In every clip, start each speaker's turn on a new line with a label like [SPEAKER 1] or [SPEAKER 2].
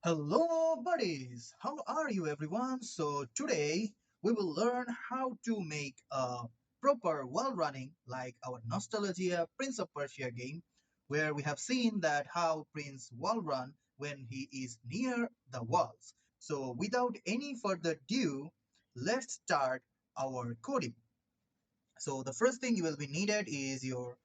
[SPEAKER 1] Hello buddies, how are you everyone? So today we will learn how to make a proper wall running like our nostalgia Prince of Persia game, where we have seen that how Prince wall run when he is near the walls. So without any further ado, let's start our coding. So the first thing you will be needed is your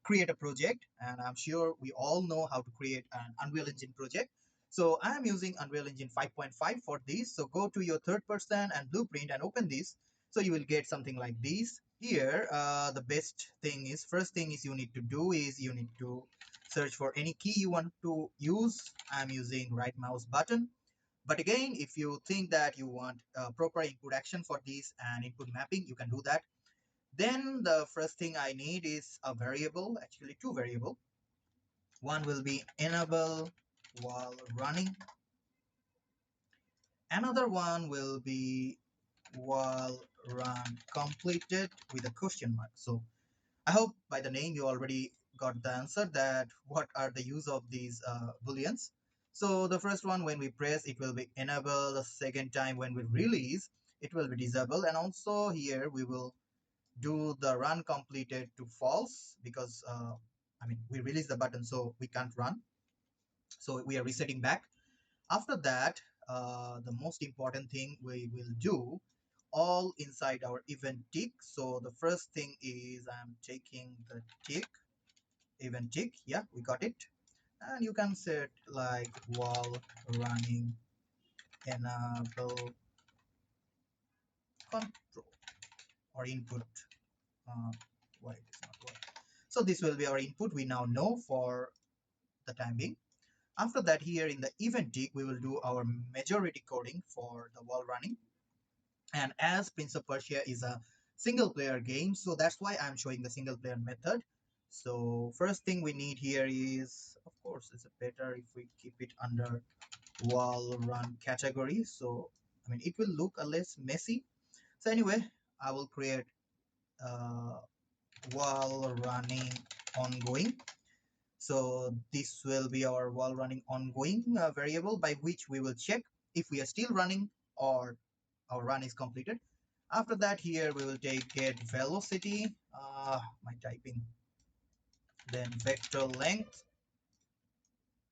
[SPEAKER 1] create a project, and I'm sure we all know how to create an Unreal Engine project. So I'm using Unreal Engine 5.5 for this. So go to your third person and blueprint and open this. So you will get something like this. Here, the best thing is first thing is you need to do is you need to search for any key you want to use. I'm using right mouse button. But again, if you think that you want proper input action for this and input mapping, you can do that. Then the first thing I need is a variable, actually two variable. One will be enable while running. Another one will be while run completed with a question mark. So I hope by the name you already got the answer that what are the use of these booleans. So the first one when we press it will be enable. The second time when we release it will be disable, and also here we will do the run completed to false because we release the button so we can't run, so we are resetting back. After that, the most important thing we will do all inside our event tick. So the first thing is I'm taking the tick, event tick, yeah, we got it. And you can set like while running enable control or input. uh, why it is not working. So this will be our input, we now know for the time being. After that, here in the event tick, we will do our majority coding for the wall running. And as Prince of Persia is a single player game, so that's why I'm showing the single player method. So first thing we need here is, of course, it's better if we keep it under wall run category. So, it will look a less messy. So anyway, I will create wall running ongoing. So this will be our while running ongoing variable by which we will check if we are still running or our run is completed. After that, here we will take get velocity, my typing, then vector length,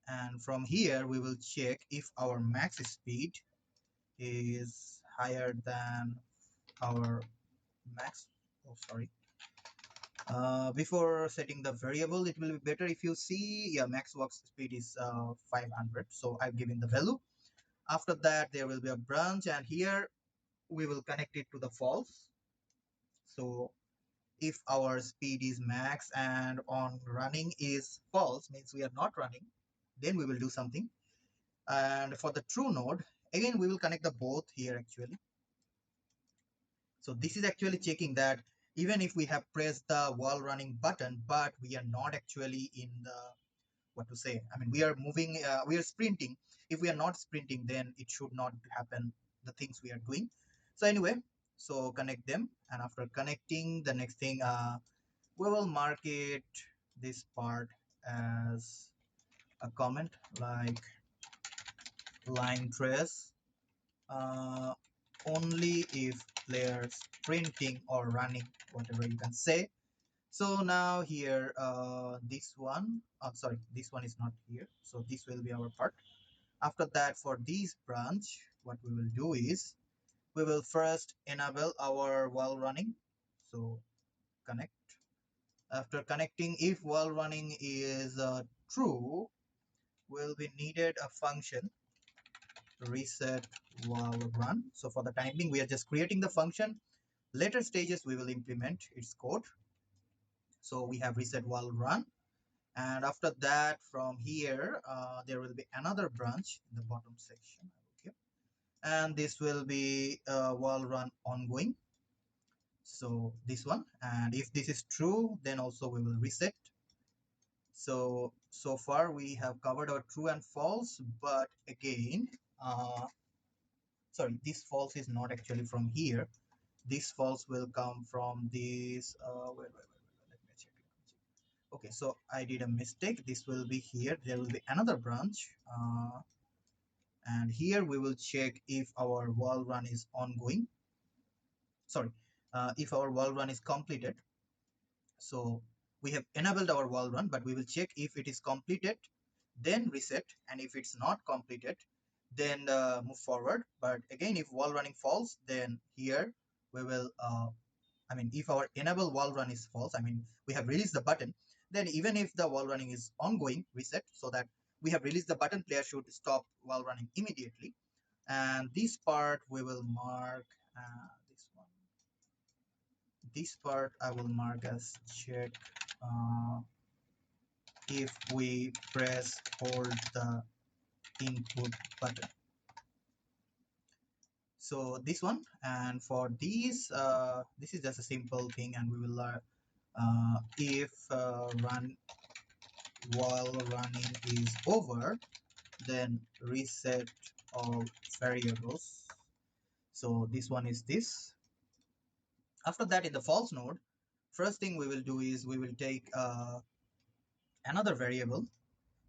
[SPEAKER 1] and from here we will check if our max speed is higher than our max. Oh, sorry. Before setting the variable, it will be better if you see, yeah, max walk speed is 500. So I've given the value. After that, there will be a branch, and here we will connect it to the false. So if our speed is max and on running is false, means we are not running, then we will do something. And for the true node, again, we will connect the both here actually. So this is actually checking that even if we have pressed the wall running button, but we are not actually in the, what to say, we are moving, we are sprinting. If we are not sprinting, then it should not happen the things we are doing. So anyway, so connect them, and after connecting, the next thing, we will mark it this part as a comment like line trace, uh, only if players sprinting or running, whatever you can say. So now here, this one, sorry, this one is not here. So this will be our part. After that, for this branch, what we will do is we will first enable our while running. So connect. After connecting, if while running is true, will be needed a function reset while run. So for the time being, we are just creating the function. Later stages, we will implement its code. So we have reset while run. And after that, from here, there will be another branch in the bottom section. Okay. And this will be while run ongoing. So this one. And if this is true, then also we will reset. So far we have covered our true and false, but again, uh, sorry, this false is not actually from here. This false will come from this, let me check it. Okay, so I did a mistake. This will be here. There will be another branch. and here we will check if our wall run is ongoing. Sorry, if our wall run is completed. So we have enabled our wall run, but we will check if it is completed, then reset, and if it's not completed, then move forward. But again, if wall running false, then here we will I mean, if our enable wall run is false, I mean, we have released the button, then even if the wall running is ongoing, reset, so that we have released the button, player should stop wall running immediately. And this part we will mark, this one. This part I will mark as check uh, if we press hold the input button. So this one, and for these, this is just a simple thing, and we will if run while running is over, then reset all variables. So this one is this. After that, in the false node, first thing we will do is we will take another variable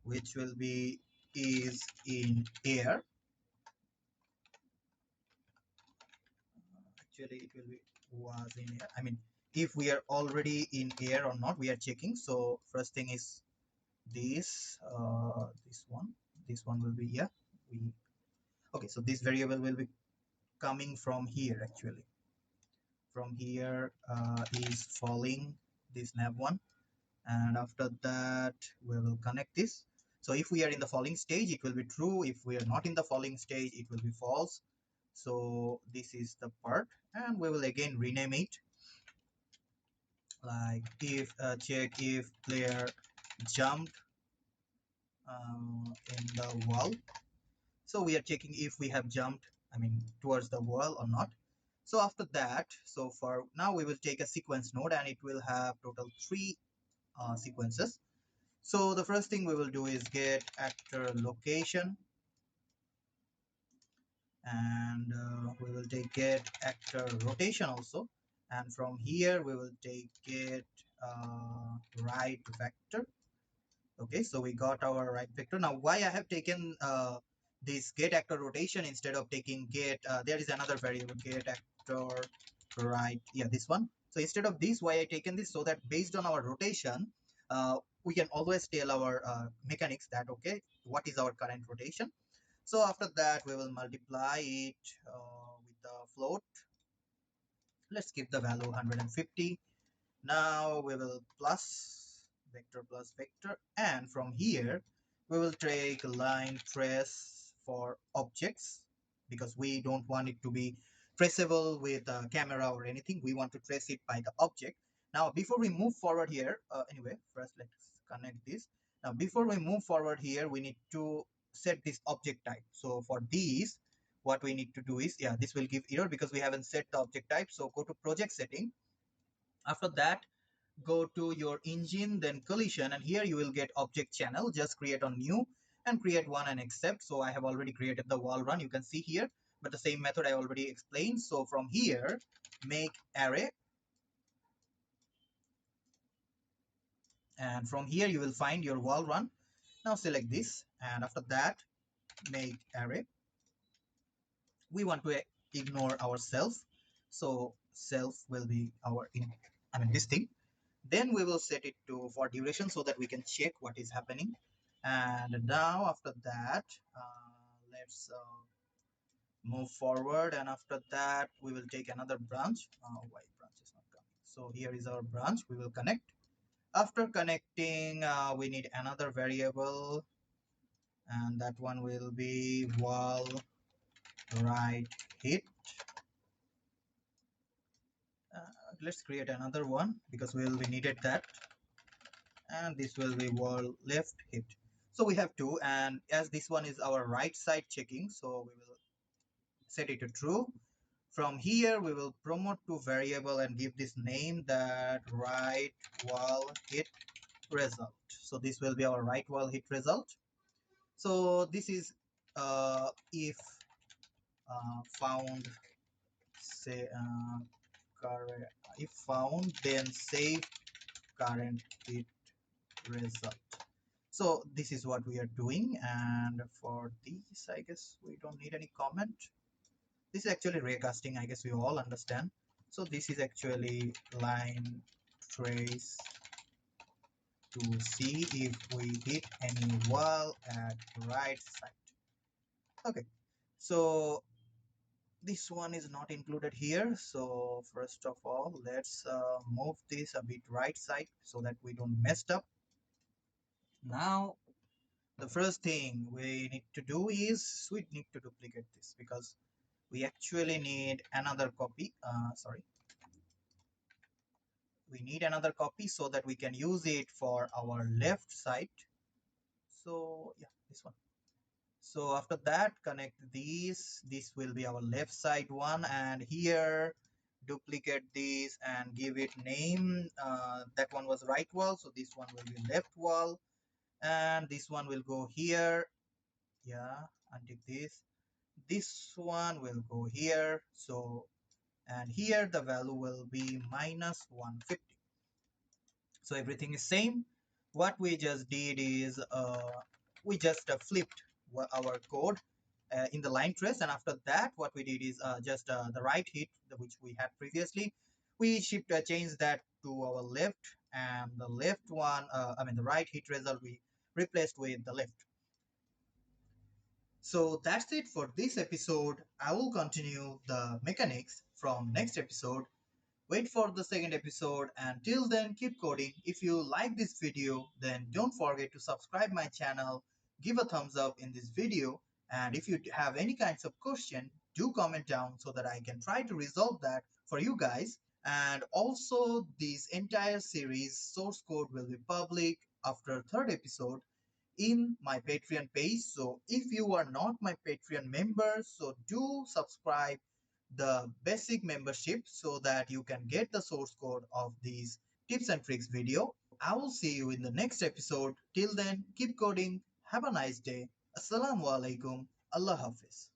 [SPEAKER 1] which will be is in air. Actually it will be was in air, I mean, if we are already in air or not, we are checking. So first thing is this this one will be, yeah, we okay. So this variable will be coming from here. Actually from here is falling this nav one, and after that we will connect this. So if we are in the falling stage, it will be true. If we are not in the falling stage, it will be false. So this is the part, and we will again rename it like if check if player jumped in the wall. So we are checking if we have jumped, I mean, towards the wall or not. So after that, so for now we will take a sequence node, and it will have total 3 sequences. So the first thing we will do is get actor location, and we will take get actor rotation also, and from here we will take get right vector. Okay, so we got our right vector. Now why I have taken this get actor rotation instead of taking get there is another variable get actor right, yeah, this one. So instead of this, why I taken this, so that based on our rotation we can always tell our mechanics that okay, what is our current rotation. So after that we will multiply it with the float. Let's give the value 150. Now we will plus vector, and from here we will take line trace for objects, because we don't want it to be traceable with a camera or anything. We want to trace it by the object. Now before we move forward here, anyway, first let's connect this. Now before we move forward here, we need to set this object type. So for these, what we need to do is, yeah, this will give error because we haven't set the object type. So go to project setting. After that, go to your engine, then collision, and here you will get object channel. Just create a new and create one and accept. So I have already created the wall run, you can see here, but the same method I already explained. So from here, make array, and from here you will find your wall run. Now select this, and after that make array. We want to ignore our self, so self will be our I mean this thing. Then we will set it to for duration so that we can check what is happening. And now after that, let's move forward, and after that we will take another branch. Why branch is not coming? So here is our branch, we will connect. After connecting, we need another variable, and that one will be wall right hit. Let's create another one because we will be needed that, and this will be wall left hit. So we have two, and as this one is our right side checking, so we will set it to true. From here we will promote to variable and give this name that right wall hit result. So this will be our right wall hit result. So this is if found, say current, if found then save current hit result. So this is what we are doing, and for these I guess we don't need any comment. This is actually raycasting, I guess we all understand. So this is actually line trace to see if we hit any wall at right side. Okay, so this one is not included here. So first of all, let's move this a bit right side so that we don't mess up. Now the first thing we need to do is we need to duplicate this because we actually need another copy. Sorry, we need another copy so that we can use it for our left side. So yeah, this one. So after that, connect these. This will be our left side one, and here duplicate this and give it name. That one was right wall, so this one will be left wall, and this one will go here. Yeah, untick this. This one will go here. So and here the value will be minus 150. So everything is same. What we just did is we just flipped our code in the line trace, and after that what we did is just the right hit which we had previously, we shift change that to our left, and the left one I mean the right hit result we replaced with the left. So that's it for this episode. I will continue the mechanics from next episode. Wait for the second episode, and till then keep coding. If you like this video, then don't forget to subscribe my channel, give a thumbs up in this video, and if you have any kinds of question, do comment down so that I can try to resolve that for you guys. And also this entire series source code will be public after third episode in my Patreon page. So if you are not my Patreon member, so do subscribe the basic membership so that you can get the source code of these tips and tricks video. I will see you in the next episode. Till then, keep coding. Have a nice day. Assalamu alaikum. Allah Hafiz.